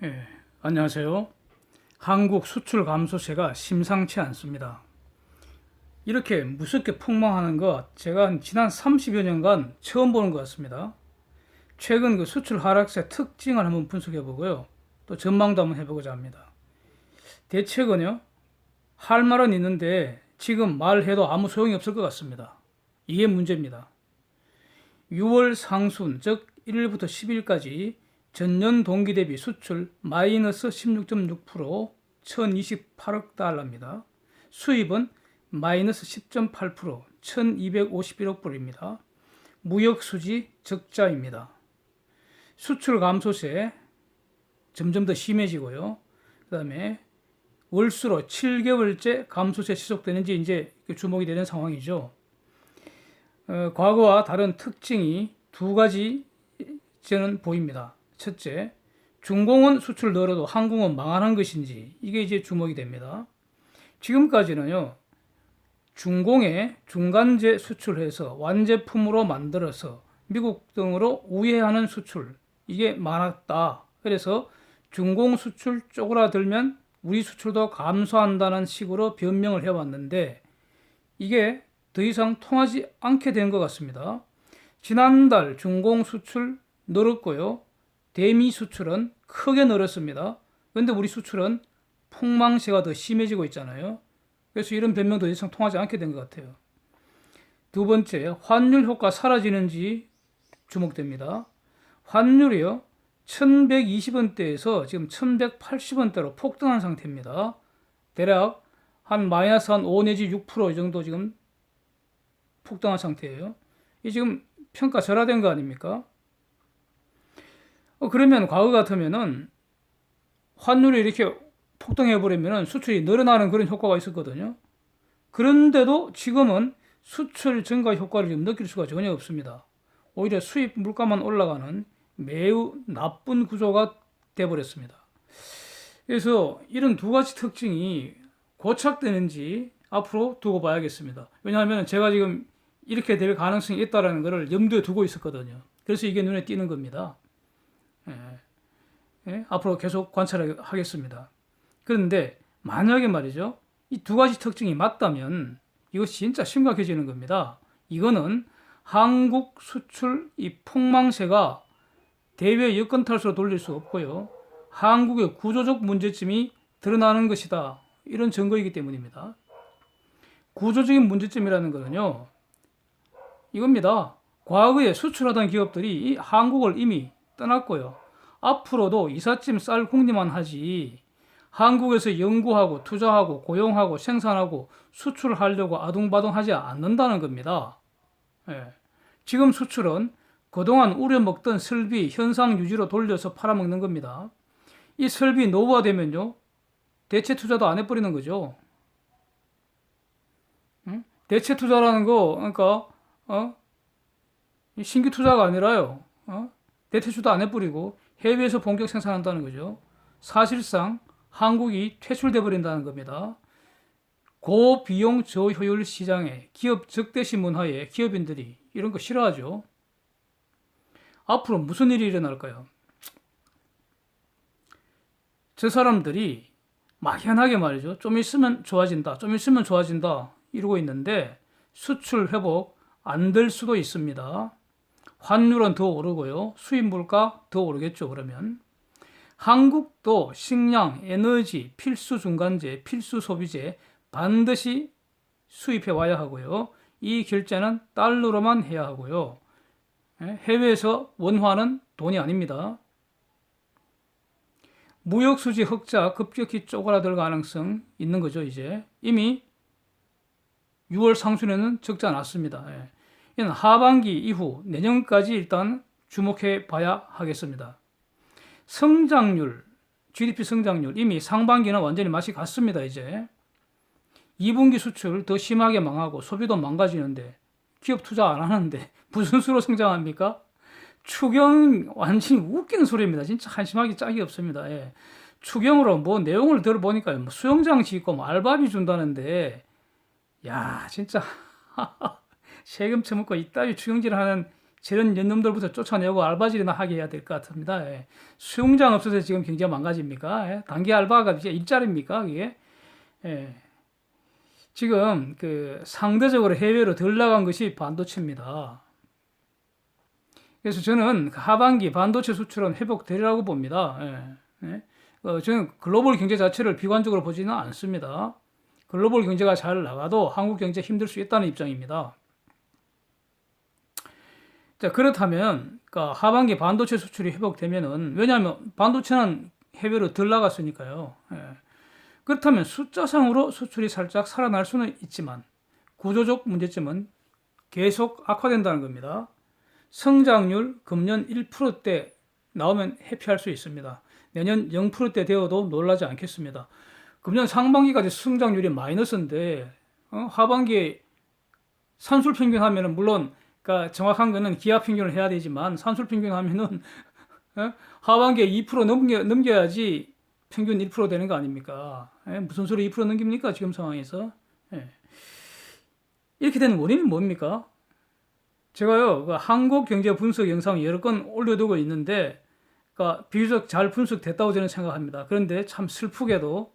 예, 안녕하세요. 한국 수출 감소세가 심상치 않습니다. 이렇게 무섭게 폭망하는 것 제가 지난 30여 년간 처음 보는 것 같습니다. 최근 그 수출 하락세 특징을 한번 분석해 보고요. 또 전망도 한번 해보고자 합니다. 대책은요, 할 말은 있는데 지금 말해도 아무 소용이 없을 것 같습니다. 이게 문제입니다. 6월 상순, 즉 1일부터 10일까지 전년 동기 대비 수출 마이너스 16.6%, 1028억 달러입니다. 수입은 마이너스 10.8%, 1251억 불입니다. 무역 수지 적자입니다. 수출 감소세 점점 더 심해지고요. 그 다음에 월수로 7개월째 감소세 지속되는지 이제 주목이 되는 상황이죠. 과거와 다른 특징이 두 가지 저는 보입니다. 첫째, 중공은 수출 늘어도 한국은 망하는 것인지 이게 이제 주목이 됩니다. 지금까지는요, 중공에 중간재 수출해서 완제품으로 만들어서 미국 등으로 우회하는 수출 이게 많았다. 그래서 중공 수출 쪼그라들면 우리 수출도 감소한다는 식으로 변명을 해왔는데 이게 더 이상 통하지 않게 된 것 같습니다. 지난달 중공 수출 늘었고요. 대미 수출은 크게 늘었습니다. 그런데 우리 수출은 폭망세가 더 심해지고 있잖아요. 그래서 이런 변명 더 이상 통하지 않게 된 것 같아요. 두 번째, 환율 효과 사라지는지 주목됩니다. 환율이요, 1120원대에서 지금 1180원대로 폭등한 상태입니다. 대략 한 마이너스 한 5 내지 6% 정도 지금 폭등한 상태예요. 이 지금 평가 절하된 거 아닙니까? 그러면 과거 같으면은 환율이 이렇게 폭등해 버리면은 수출이 늘어나는 그런 효과가 있었거든요. 그런데도 지금은 수출 증가 효과를 지금 느낄 수가 전혀 없습니다. 오히려 수입 물가만 올라가는 매우 나쁜 구조가 돼버렸습니다. 그래서 이런 두 가지 특징이 고착되는지 앞으로 두고 봐야겠습니다. 왜냐하면 제가 지금 이렇게 될 가능성이 있다는 것을 염두에 두고 있었거든요. 그래서 이게 눈에 띄는 겁니다. 앞으로 계속 관찰하겠습니다. 그런데 만약에 말이죠, 이 두 가지 특징이 맞다면 이것이 진짜 심각해지는 겁니다. 이거는 한국 수출 이 폭망세가 대외 여건 탓으로 돌릴 수 없고요. 한국의 구조적 문제점이 드러나는 것이다. 이런 증거이기 때문입니다. 구조적인 문제점이라는 것은요, 이겁니다. 과거에 수출하던 기업들이 이 한국을 이미 떠났고요. 앞으로도 이삿짐 쌀 궁리만 하지 한국에서 연구하고 투자하고 고용하고 생산하고 수출하려고 아둥바둥하지 않는다는 겁니다. 예. 지금 수출은 그동안 우려먹던 설비 현상 유지로 돌려서 팔아먹는 겁니다. 이 설비 노후화되면요, 대체 투자도 안 해버리는 거죠. 대체 투자라는 거, 그러니까 신규 투자가 아니라요. 대체 투자 안 해버리고 해외에서 본격 생산한다는 거죠. 사실상 한국이 퇴출돼 버린다는 겁니다. 고비용 저효율 시장에 기업 적대시 문화에 기업인들이 이런 거 싫어하죠. 앞으로 무슨 일이 일어날까요? 저 사람들이 막연하게 말이죠. 좀 있으면 좋아진다. 좀 있으면 좋아진다. 이러고 있는데 수출 회복 안 될 수도 있습니다. 환율은 더 오르고요. 수입 물가 더 오르겠죠. 그러면 한국도 식량, 에너지, 필수 중간재, 필수 소비재 반드시 수입해 와야 하고요. 이 결제는 달러로만 해야 하고요. 해외에서 원화는 돈이 아닙니다. 무역 수지 흑자 급격히 쪼그라들 가능성 있는 거죠. 이제 이미 6월 상순에는 적자 났습니다. 이는 하반기 이후 내년까지 일단 주목해 봐야 하겠습니다. 성장률, GDP 성장률 이미 상반기는 완전히 맛이 갔습니다. 이제 2분기 수출 더 심하게 망하고 소비도 망가지는데 기업 투자 안 하는데 무슨 수로 성장합니까? 추경 완전히 웃기는 소리입니다. 진짜 한심하기 짝이 없습니다. 추경으로 뭐 내용을 들어보니까 뭐 수영장 짓고 뭐 알바비 준다는데 야 진짜 세금 처먹고 이따위 추경질 하는 저런 연놈들부터 쫓아내고 알바질이나 하게 해야 될 것 같습니다. 예. 수영장 없어서 지금 경기가 망가집니까? 예. 단기 알바가 이제 일자리입니까? 그게? 예. 지금 그 상대적으로 해외로 덜 나간 것이 반도체입니다. 그래서 저는 하반기 반도체 수출은 회복되리라고 봅니다. 예. 예. 저는 글로벌 경제 자체를 비관적으로 보지는 않습니다. 글로벌 경제가 잘 나가도 한국 경제 힘들 수 있다는 입장입니다. 자, 그렇다면, 그러니까 하반기 반도체 수출이 회복되면은, 왜냐하면 반도체는 해외로 덜 나갔으니까요. 예. 그렇다면 숫자상으로 수출이 살짝 살아날 수는 있지만, 구조적 문제점은 계속 악화된다는 겁니다. 성장률 금년 1%대 나오면 회피할 수 있습니다. 내년 0%대 되어도 놀라지 않겠습니다. 금년 상반기까지 성장률이 마이너스인데, 하반기에 산술 평균 하면은 물론 그러니까 정확한 거는 기하 평균을 해야 되지만 산술 평균 하면은 하반기에 2% 넘겨야지 평균 1% 되는 거 아닙니까? 무슨 소리 2% 넘깁니까? 지금 상황에서. 이렇게 되는 원인은 뭡니까? 제가요, 그 한국 경제 분석 영상 여러 건 올려두고 있는데, 그러니까 비교적 잘 분석됐다고 저는 생각합니다. 그런데 참 슬프게도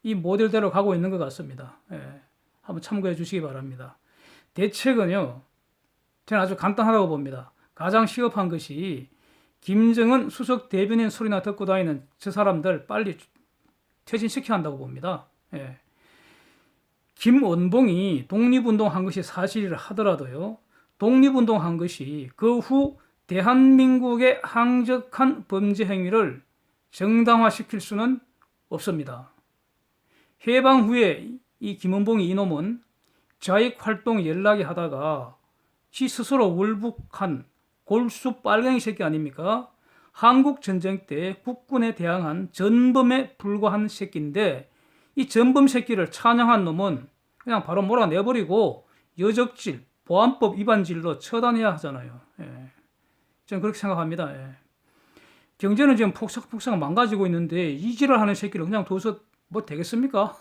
이 모델대로 가고 있는 것 같습니다. 한번 참고해 주시기 바랍니다. 대책은요, 저는 아주 간단하다고 봅니다. 가장 시급한 것이 김정은 수석 대변인 소리나 듣고 다니는 저 사람들 빨리 퇴진시켜야 한다고 봅니다. 김원봉이 독립운동한 것이 사실이라 하더라도요, 독립운동한 것이 그 후 대한민국의 항적한 범죄 행위를 정당화시킬 수는 없습니다. 해방 후에 이 김원봉이 이놈은 좌익활동 연락이 하다가 지 스스로 월북한 골수 빨갱이 새끼 아닙니까? 한국 전쟁 때 국군에 대항한 전범에 불과한 새끼인데 이 전범 새끼를 찬양한 놈은 그냥 바로 몰아내버리고 여적질, 보안법 위반질로 처단해야 하잖아요. 저는 그렇게 생각합니다. 경제는 지금 폭삭폭삭 망가지고 있는데 이 짓을 하는 새끼를 그냥 둬서 뭐 되겠습니까?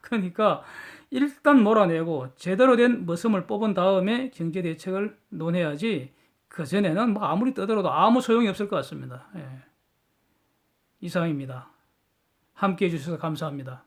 그러니까 일단 몰아내고 제대로 된 머슴을 뽑은 다음에 경제 대책을 논해야지 그 전에는 뭐 아무리 떠들어도 아무 소용이 없을 것 같습니다. 이상입니다. 함께 해주셔서 감사합니다.